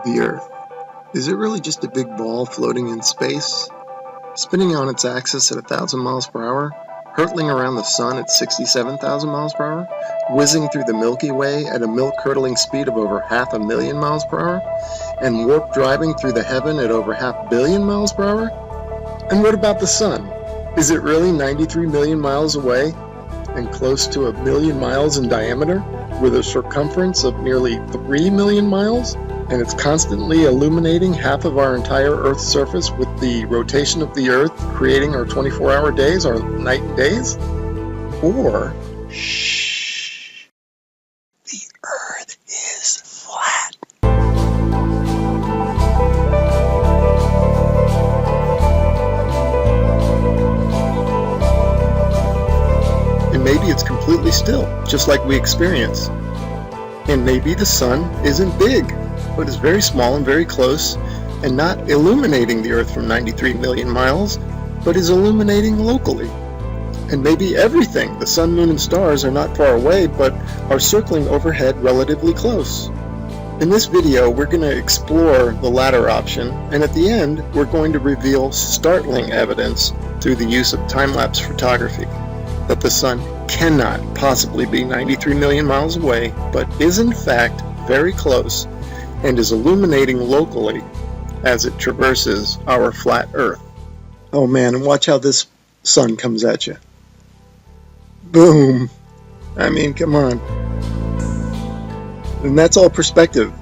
The Earth. Is it really just a big ball floating in space? Spinning on its axis at 1,000 miles per hour? Hurtling around the sun at 67,000 miles per hour? Whizzing through the Milky Way at a milk-curdling speed of over 500,000 miles per hour? And warp driving through the heaven at over 500 million miles per hour? And what about the sun? Is it really 93 million miles away and close to 1,000,000 miles in diameter with a circumference of nearly 3 million miles? And it's constantly illuminating half of our entire Earth's surface with the rotation of the Earth, creating our 24-hour days, our night and days? Or, shh, the Earth is flat. And maybe it's completely still, just like we experience. And maybe the sun isn't big, but is very small and very close, and not illuminating the Earth from 93 million miles, but is illuminating locally. And maybe everything, the sun, moon, and stars, are not far away, but are circling overhead relatively close. In this video, we're going to explore the latter option, and at the end, we're going to reveal startling evidence through the use of time-lapse photography that the sun cannot possibly be 93 million miles away, but is in fact very close, and is illuminating locally as it traverses our flat Earth. Oh man, and watch how this sun comes at you. Boom! I mean, come on. And that's all perspective.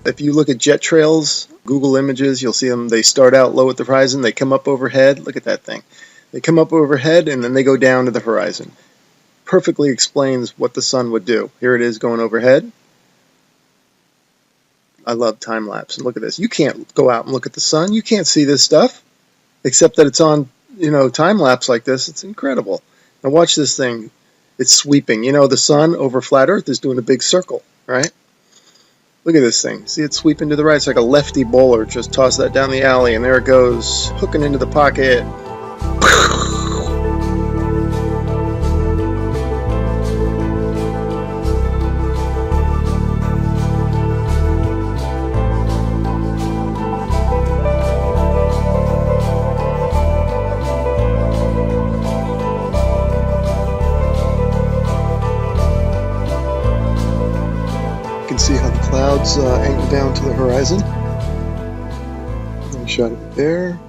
If you look at jet trails, Google Images, you'll see them, they start out low at the horizon, they come up overhead. Look at that thing. They come up overhead and then they go down to the horizon. Perfectly explains what the sun would do. Here it is going overhead. I love time lapse. And look at this. You can't go out and look at the sun. You can't see this stuff, except that it's on, time lapse like this. It's incredible. Now watch this thing. It's sweeping. The sun over flat Earth is doing a big circle, right? Look at this thing. See it sweeping to the right. It's like a lefty bowler. Just toss that down the alley, and there it goes, hooking into the pocket. See how the clouds angle down to the horizon. I shot it there.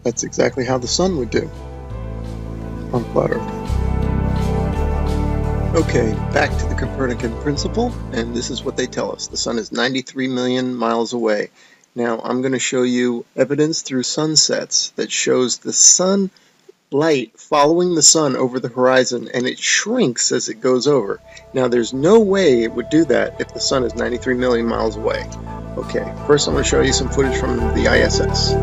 That's exactly how the sun would do on flat Earth. Okay, back to the Copernican principle, and this is what they tell us. The sun is 93 million miles away. Now, I'm going to show you evidence through sunsets that shows the sun light following the sun over the horizon, and it shrinks as it goes over. Now there's no way it would do that if the sun is 93 million miles away. Okay, first I'm going to show you some footage from the ISS.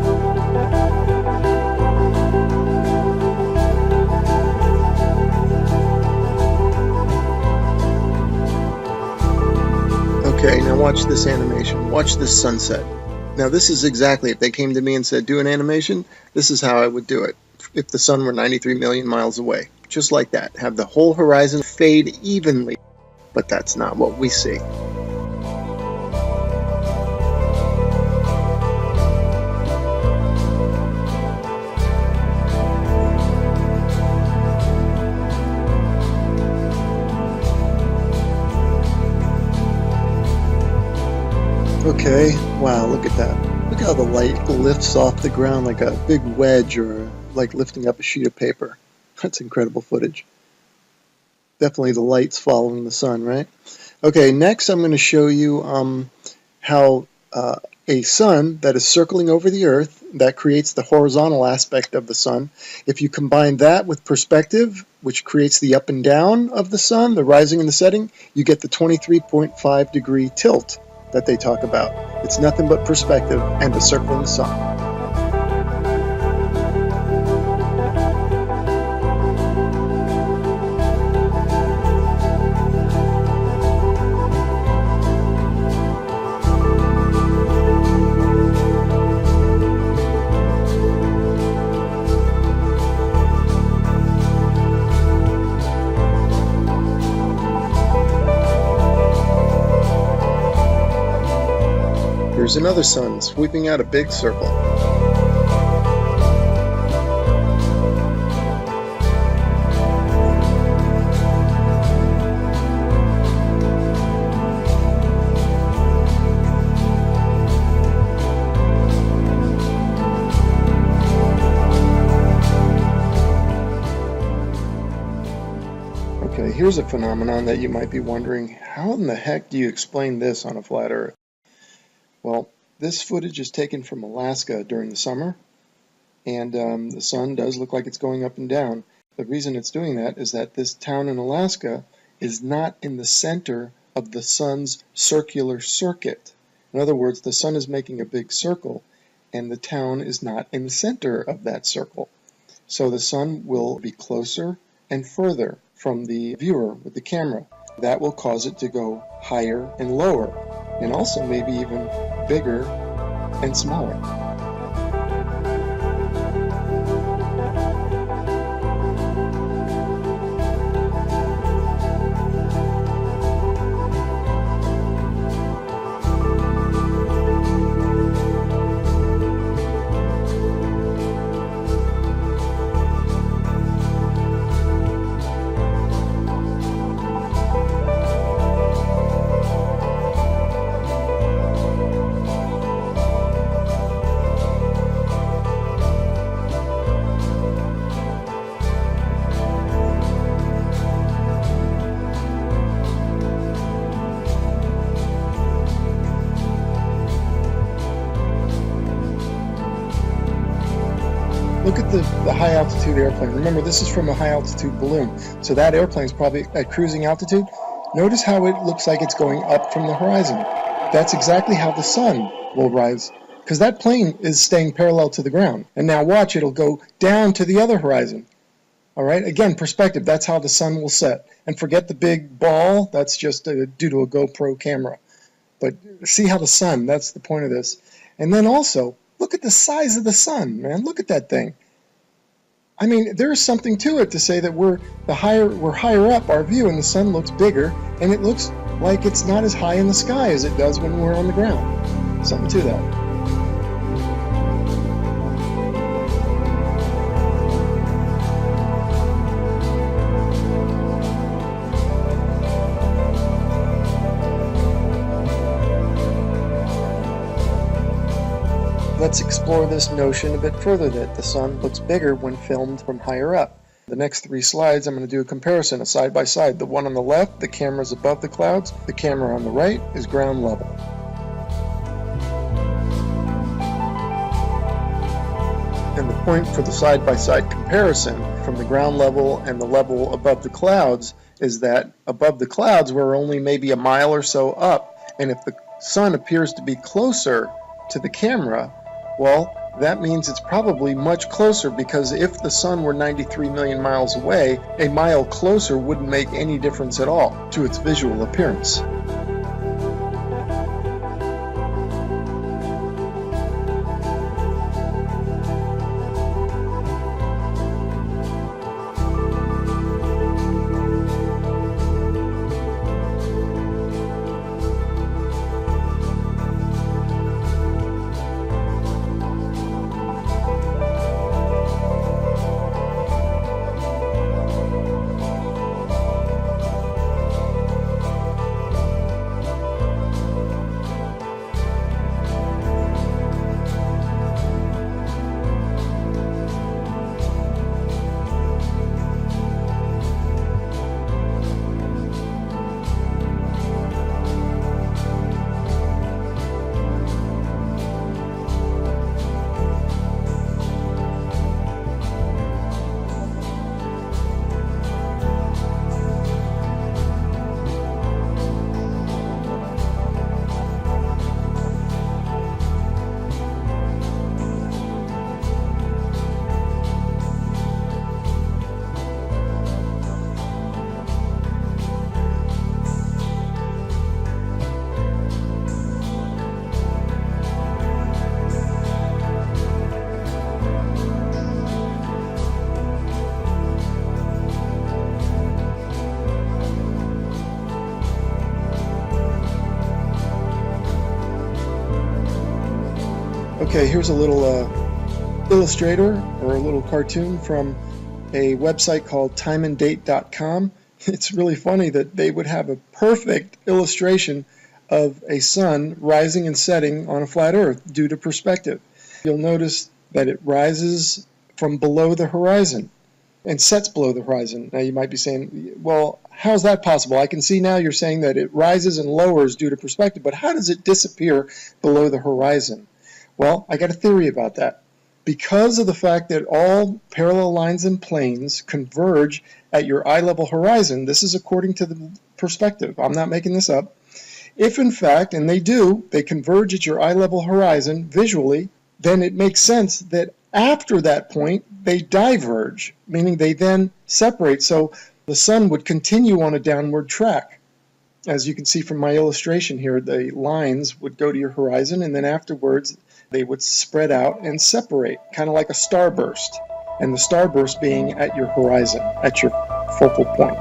Okay, now watch this animation. Watch this sunset. Now this is exactly, if they came to me and said do an animation, this is how I would do it. If the sun were 93 million miles away. Just like that. Have the whole horizon fade evenly. But that's not what we see. Okay, wow, look at that. Look how the light lifts off the ground like a big wedge, or like lifting up a sheet of paper. That's incredible footage. Definitely the light's following the sun, right? Okay, next I'm going to show you how a sun that is circling over the Earth, that creates the horizontal aspect of the sun. If you combine that with perspective, which creates the up and down of the sun, the rising and the setting, you get the 23.5 degree tilt that they talk about. It's nothing but perspective and a circling sun. Here's another sun sweeping out a big circle. Okay, here's a phenomenon that you might be wondering, how in the heck do you explain this on a flat Earth? Well, this footage is taken from Alaska during the summer, and the sun does look like it's going up and down. The reason it's doing that is that this town in Alaska is not in the center of the sun's circular circuit. In other words, the sun is making a big circle, and the town is not in the center of that circle. So the sun will be closer and further from the viewer with the camera. That will cause it to go higher and lower, and also maybe even bigger and smaller. Look at the high altitude airplane. Remember, this is from a high altitude balloon, so that airplane is probably at cruising altitude. Notice how it looks like it's going up from the horizon. That's exactly how the sun will rise, because that plane is staying parallel to the ground. And now watch, it'll go down to the other horizon. All right, again, perspective, that's how the sun will set. And forget the big ball, that's just due to a GoPro camera. But see how the sun, that's the point of this. And then also, look at the size of the sun, man. Look at that thing. I mean, there's something to it to say that we're higher up our view and the sun looks bigger, and it looks like it's not as high in the sky as it does when we're on the ground. Something to that. Let's explore this notion a bit further, that the sun looks bigger when filmed from higher up. The next 3 slides, I'm going to do a comparison, a side by side. The one on the left, the camera is above the clouds. The camera on the right is ground level. And the point for the side by side comparison from the ground level and the level above the clouds is that above the clouds we're only maybe a mile or so up, and if the sun appears to be closer to the camera, well, that means it's probably much closer, because if the sun were 93 million miles away, a mile closer wouldn't make any difference at all to its visual appearance. Okay, here's a little illustrator or a little cartoon from a website called timeanddate.com. It's really funny that they would have a perfect illustration of a sun rising and setting on a flat earth due to perspective. You'll notice that it rises from below the horizon and sets below the horizon. Now you might be saying, well, how's that possible? I can see now you're saying that it rises and lowers due to perspective, but how does it disappear below the horizon? Well, I got a theory about that. Because of the fact that all parallel lines and planes converge at your eye level horizon, this is according to the perspective, I'm not making this up. If in fact, and they do, they converge at your eye level horizon visually, then it makes sense that after that point they diverge, meaning they then separate, so the sun would continue on a downward track. As you can see from my illustration here, the lines would go to your horizon and then afterwards they would spread out and separate, kind of like a starburst, and the starburst being at your horizon, at your focal point.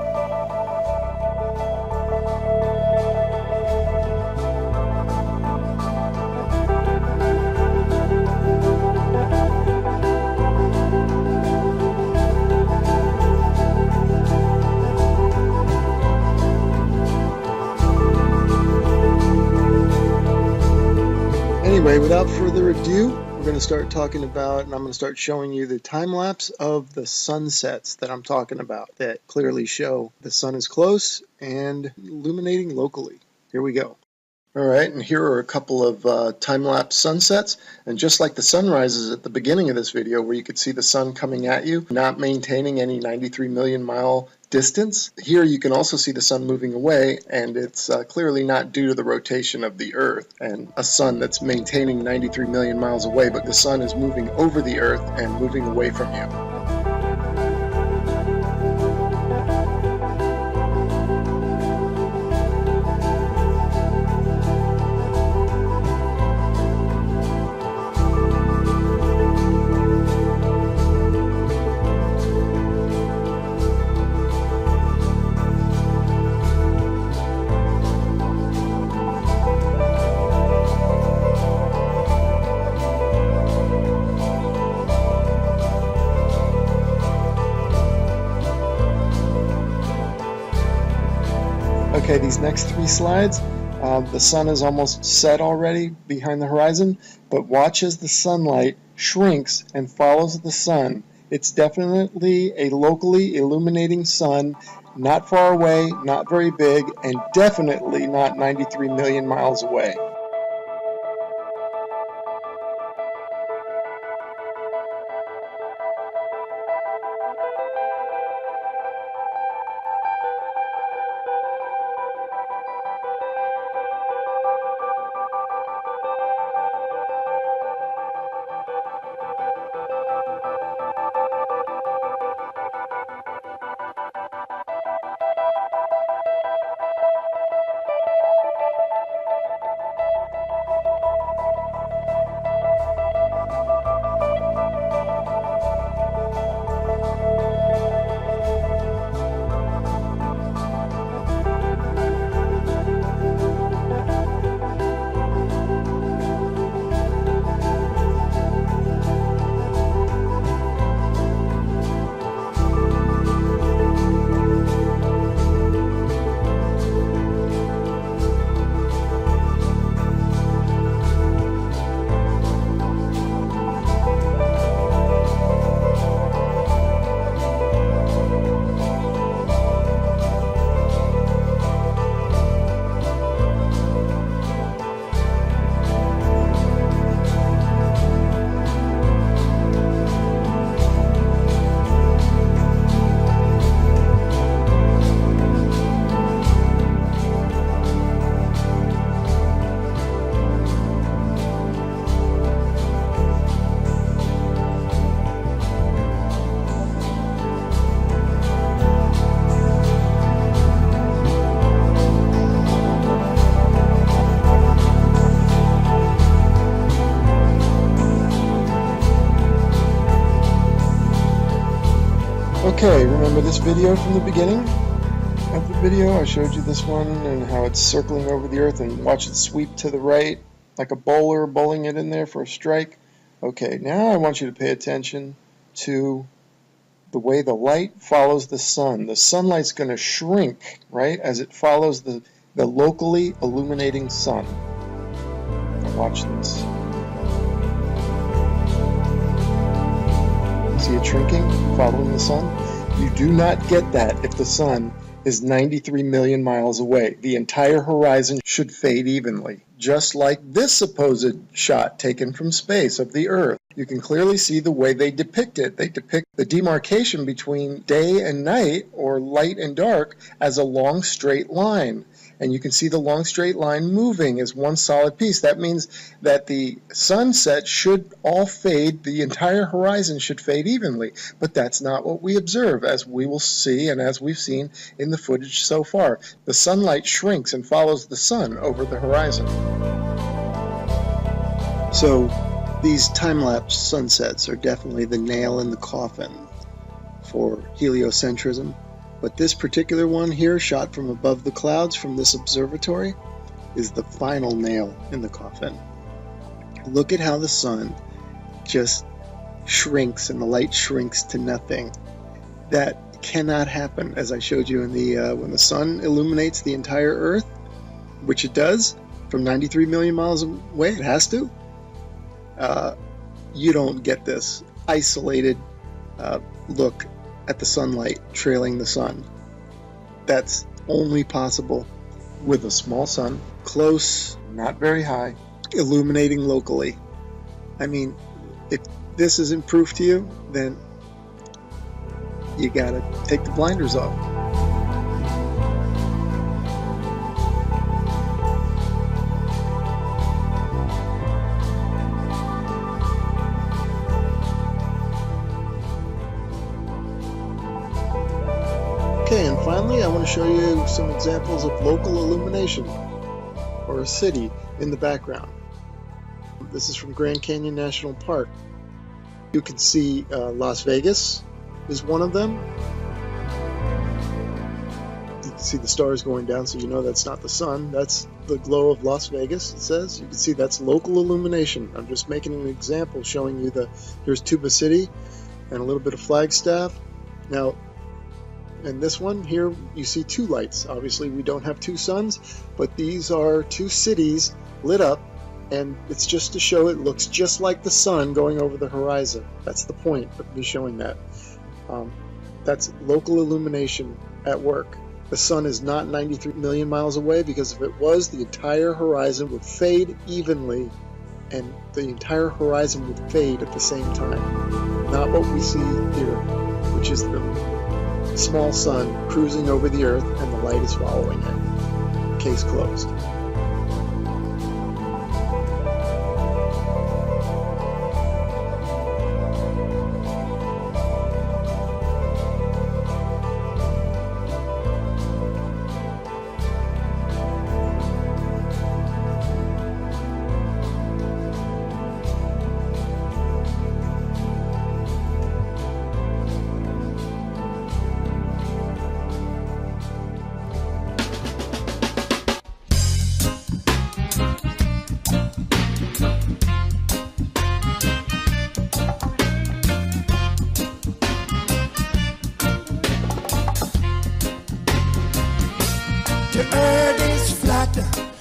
Anyway, without further ado, we're going to start talking about, and I'm going to start showing you the time lapse of the sunsets that I'm talking about that clearly show the sun is close and illuminating locally. Here we go. All right, and here are a couple of time-lapse sunsets, and just like the sunrises at the beginning of this video where you could see the sun coming at you, not maintaining any 93 million mile distance, here you can also see the sun moving away, and it's clearly not due to the rotation of the Earth and a sun that's maintaining 93 million miles away, but the sun is moving over the Earth and moving away from you. Okay, these next three slides, the sun is almost set already behind the horizon, but watch as the sunlight shrinks and follows the sun. It's definitely a locally illuminating sun, not far away, not very big, and definitely not 93 million miles away. Okay, remember this video from the beginning of the video? I showed you this one and how it's circling over the Earth, and watch it sweep to the right like a bowler bowling it in there for a strike. Okay, now I want you to pay attention to the way the light follows the sun. The sunlight's going to shrink, right, as it follows the locally illuminating sun. Now watch this. See it shrinking, following the sun? You do not get that if the sun is 93 million miles away. The entire horizon should fade evenly, just like this supposed shot taken from space of the Earth. You can clearly see the way they depict it. They depict the demarcation between day and night, or light and dark, as a long straight line. And you can see the long straight line moving as one solid piece. That means that the sunset should all fade, the entire horizon should fade evenly. But that's not what we observe, as we will see and as we've seen in the footage so far. The sunlight shrinks and follows the sun over the horizon. So these time-lapse sunsets are definitely the nail in the coffin for heliocentrism. But this particular one here, shot from above the clouds from this observatory, is the final nail in the coffin. Look at how the sun just shrinks and the light shrinks to nothing. That cannot happen, as I showed you in the when the sun illuminates the entire Earth, which it does from 93 million miles away. It has to. You don't get this isolated look at the sunlight trailing the sun. That's only possible with a small sun, close, not very high, illuminating locally. I mean, if this isn't proof to you, then you gotta take the blinders off. Okay, and finally I want to show you some examples of local illumination, or a city in the background. This is from Grand Canyon National Park. You can see Las Vegas is one of them. You can see the stars going down, so you know that's not the sun. That's the glow of Las Vegas, it says. You can see that's local illumination. I'm just making an example showing you here's Tuba City and a little bit of Flagstaff. Now, in this one here, you see two lights. Obviously, we don't have two suns, but these are two cities lit up, and it's just to show it looks just like the sun going over the horizon. That's the point of me showing that. That's local illumination at work. The sun is not 93 million miles away, because if it was, the entire horizon would fade evenly, and the entire horizon would fade at the same time. Not what we see here, which is the small sun cruising over the Earth and the light is following it. Case closed. The earth is flat.